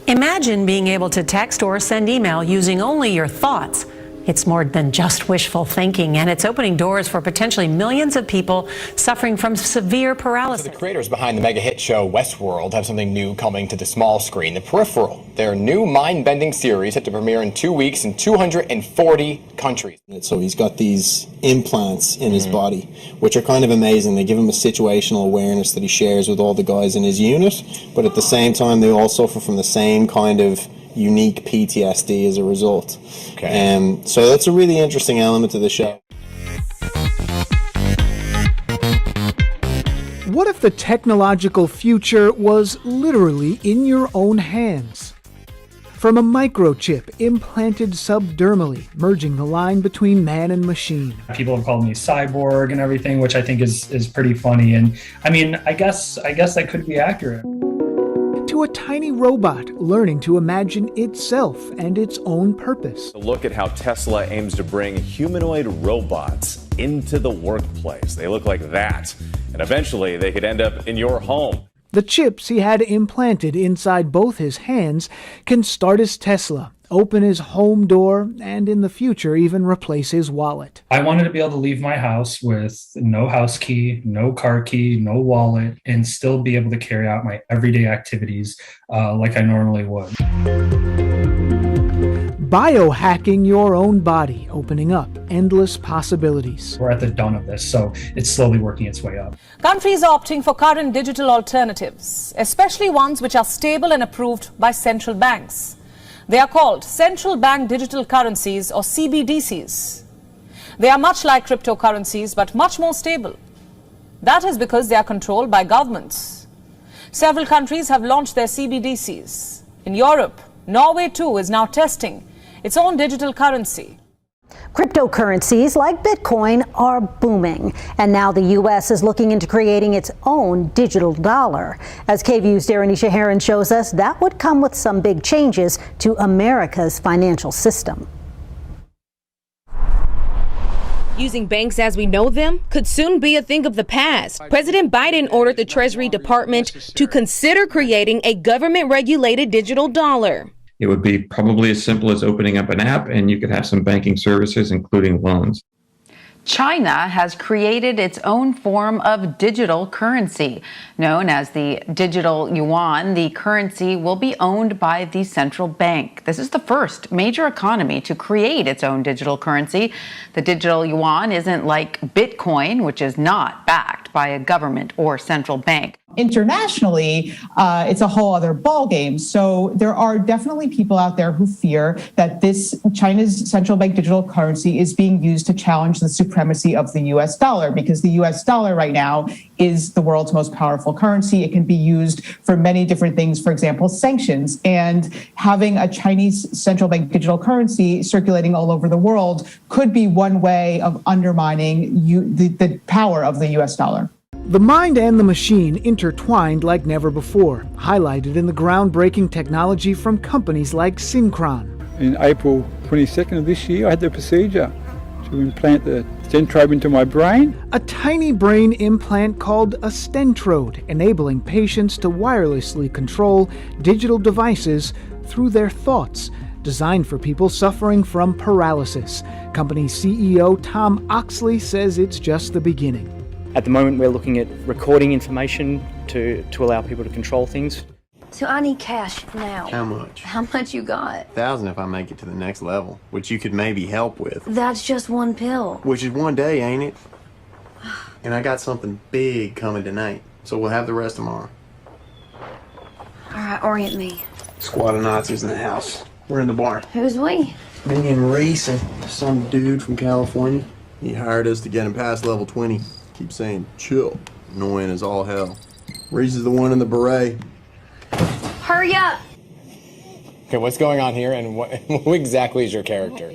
Imagine being able to text or send email using only your thoughts. It's more than just wishful thinking, and it's opening doors for potentially millions of people suffering from severe paralysis. So the creators behind the mega hit show Westworld have something new coming to the small screen, The Peripheral. Their new mind-bending series set to premiere in 2 weeks in 240 countries. So he's got these implants in his body, which are kind of amazing. They give him a situational awareness that he shares with all the guys in his unit, but at the same time they all suffer from the same kind of unique PTSD as a result. Okay. So that's a really interesting element to the show. What if the technological future was literally in your own hands? From a microchip implanted subdermally, merging the line between man and machine. People have called me cyborg and everything, which I think is pretty funny. And I mean, I guess that could be accurate. To a tiny robot learning to imagine itself and its own purpose. Look at how Tesla aims to bring humanoid robots into the workplace. They look like that, and eventually they could end up in your home. The chips he had implanted inside both his hands can start his Tesla, open his home door, and in the future even replace his wallet. I wanted to be able to leave my house with no house key, no car key, no wallet, and still be able to carry out my everyday activities like I normally would. Biohacking your own body, opening up endless possibilities. We're at the dawn of this, so it's slowly working its way up. Countries are opting for current digital alternatives, especially ones which are stable and approved by central banks. They are called central bank digital currencies, or CBDCs. They are much like cryptocurrencies, but much more stable. That is because they are controlled by governments. Several countries have launched their CBDCs. In Europe, Norway too is now testing its own digital currency. Cryptocurrencies like Bitcoin are booming, and now the U.S. is looking into creating its own digital dollar. As KVU's Darenisha Heron shows us, that would come with some big changes to America's financial system. Using banks as we know them could soon be a thing of the past. President Biden ordered the Treasury Department to consider creating a government-regulated digital dollar. It would be probably as simple as opening up an app and you could have some banking services, including loans. China has created its own form of digital currency. Known as the digital yuan, the currency will be owned by the central bank. This is the first major economy to create its own digital currency. The digital yuan isn't like Bitcoin, which is not backed by a government or central bank. Internationally, it's a whole other ballgame. So there are definitely people out there who fear that this China's central bank digital currency is being used to challenge the supremacy of the US dollar, because the US dollar right now is the world's most powerful currency. It can be used for many different things, for example, sanctions. And having a Chinese central bank digital currency circulating all over the world could be one way of undermining the power of the US dollar. The mind and the machine intertwined like never before, highlighted in the groundbreaking technology from companies like Synchron. In April 22nd of this year, I had the procedure to implant the stentrode into my brain. A tiny brain implant called a stentrode, enabling patients to wirelessly control digital devices through their thoughts, designed for people suffering from paralysis. Company CEO Tom Oxley says it's just the beginning. At the moment, we're looking at recording information to allow people to control things. So I need cash now. How much? How much you got? 1,000 if I make it to the next level, which you could maybe help with. That's just one pill. Which is one day, ain't it? And I got something big coming tonight, so we'll have the rest tomorrow. All right, orient me. Squad of Nazis in the house. We're in the barn. Who's we? Me and Reese and some dude from California. He hired us to get him past level 20. Keep saying chill. Annoying as all hell. Reese is the one in the beret. Hurry up! Okay, what's going on here, and what exactly is your character?